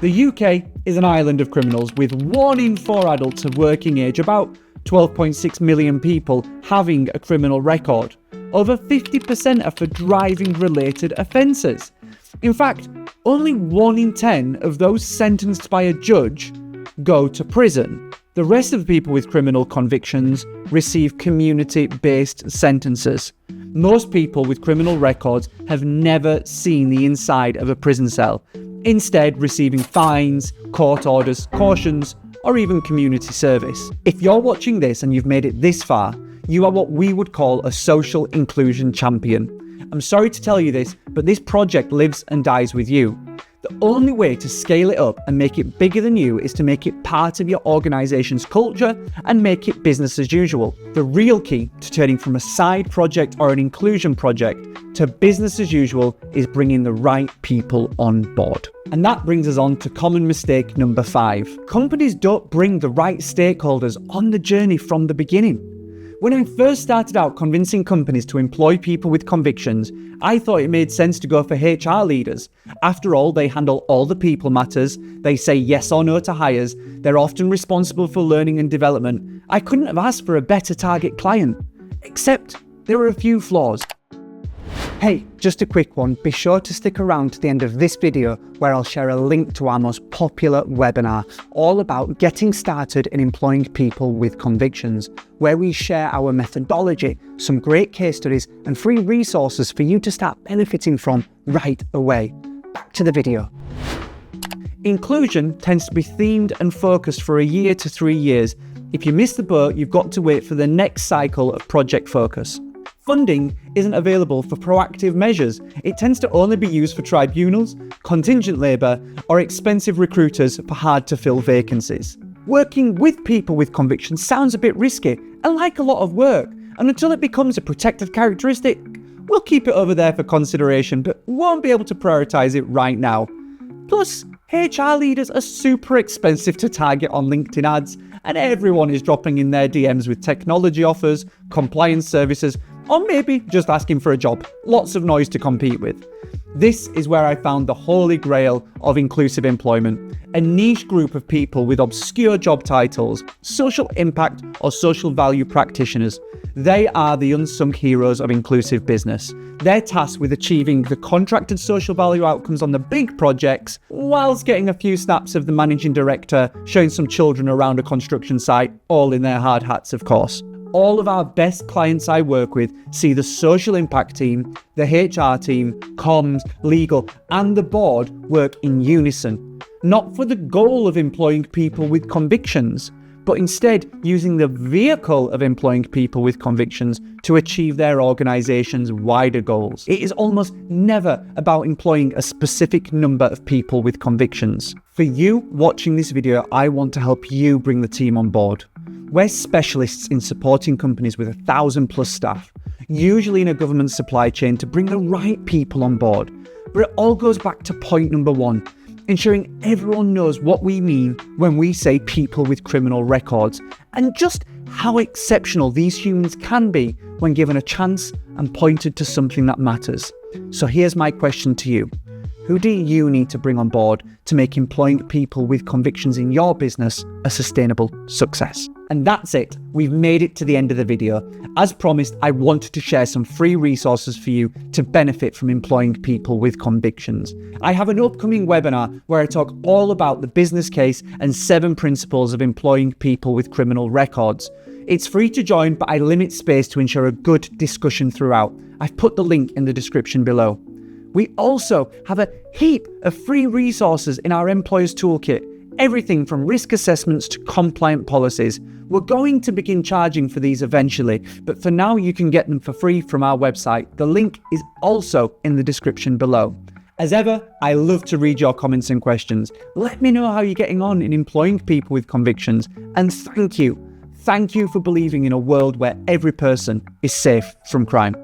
The UK is an island of criminals, with 1 in 4 adults of working age, about 12.6 million people, having a criminal record. Over 50% are for driving-related offences. In fact, only 1 in 10 of those sentenced by a judge go to prison. The rest of the people with criminal convictions receive community-based sentences. Most people with criminal records have never seen the inside of a prison cell, instead receiving fines, court orders, cautions, or even community service. If you're watching this and you've made it this far, you are what we would call a social inclusion champion. I'm sorry to tell you this, but this project lives and dies with you. The only way to scale it up and make it bigger than you is to make it part of your organisation's culture and make it business as usual. The real key to turning from a side project or an inclusion project to business as usual is bringing the right people on board. And that brings us on to common mistake number 5. Companies don't bring the right stakeholders on the journey from the beginning. When I first started out convincing companies to employ people with convictions, I thought it made sense to go for HR leaders. After all, they handle all the people matters, they say yes or no to hires, they're often responsible for learning and development. I couldn't have asked for a better target client. Except there were a few flaws. Hey, just a quick one, be sure to stick around to the end of this video where I'll share a link to our most popular webinar, all about getting started in employing people with convictions, where we share our methodology, some great case studies and free resources for you to start benefiting from right away. Back to the video. Inclusion tends to be themed and focused for a year to 3 years. If you miss the boat, you've got to wait for the next cycle of project focus. Funding isn't available for proactive measures. It tends to only be used for tribunals, contingent labour, or expensive recruiters for hard-to-fill vacancies. Working with people with convictions sounds a bit risky and like a lot of work, and until it becomes a protected characteristic, we'll keep it over there for consideration, but won't be able to prioritise it right now. Plus, HR leaders are super expensive to target on LinkedIn ads, and everyone is dropping in their DMs with technology offers, compliance services, or maybe just asking for a job. Lots of noise to compete with. This is where I found the holy grail of inclusive employment, a niche group of people with obscure job titles, social impact or social value practitioners. They are the unsung heroes of inclusive business. They're tasked with achieving the contracted social value outcomes on the big projects, whilst getting a few snaps of the managing director showing some children around a construction site, all in their hard hats, of course. All of our best clients I work with see the social impact team, the HR team, comms, legal, and the board work in unison, not for the goal of employing people with convictions, but instead using the vehicle of employing people with convictions to achieve their organisation's wider goals. It is almost never about employing a specific number of people with convictions. For you watching this video, I want to help you bring the team on board. We're specialists in supporting companies with 1,000+ staff, usually in a government supply chain, to bring the right people on board. But it all goes back to point number 1, ensuring everyone knows what we mean when we say people with criminal records, and just how exceptional these humans can be when given a chance and pointed to something that matters. So here's my question to you. Who do you need to bring on board to make employing people with convictions in your business a sustainable success? And that's it. We've made it to the end of the video. As promised, I wanted to share some free resources for you to benefit from employing people with convictions. I have an upcoming webinar where I talk all about the business case and 7 principles of employing people with criminal records. It's free to join, but I limit space to ensure a good discussion throughout. I've put the link in the description below. We also have a heap of free resources in our Employers Toolkit, everything from risk assessments to compliant policies. We're going to begin charging for these eventually, but for now you can get them for free from our website. The link is also in the description below. As ever, I love to read your comments and questions. Let me know how you're getting on in employing people with convictions, and thank you. Thank you for believing in a world where every person is safe from crime.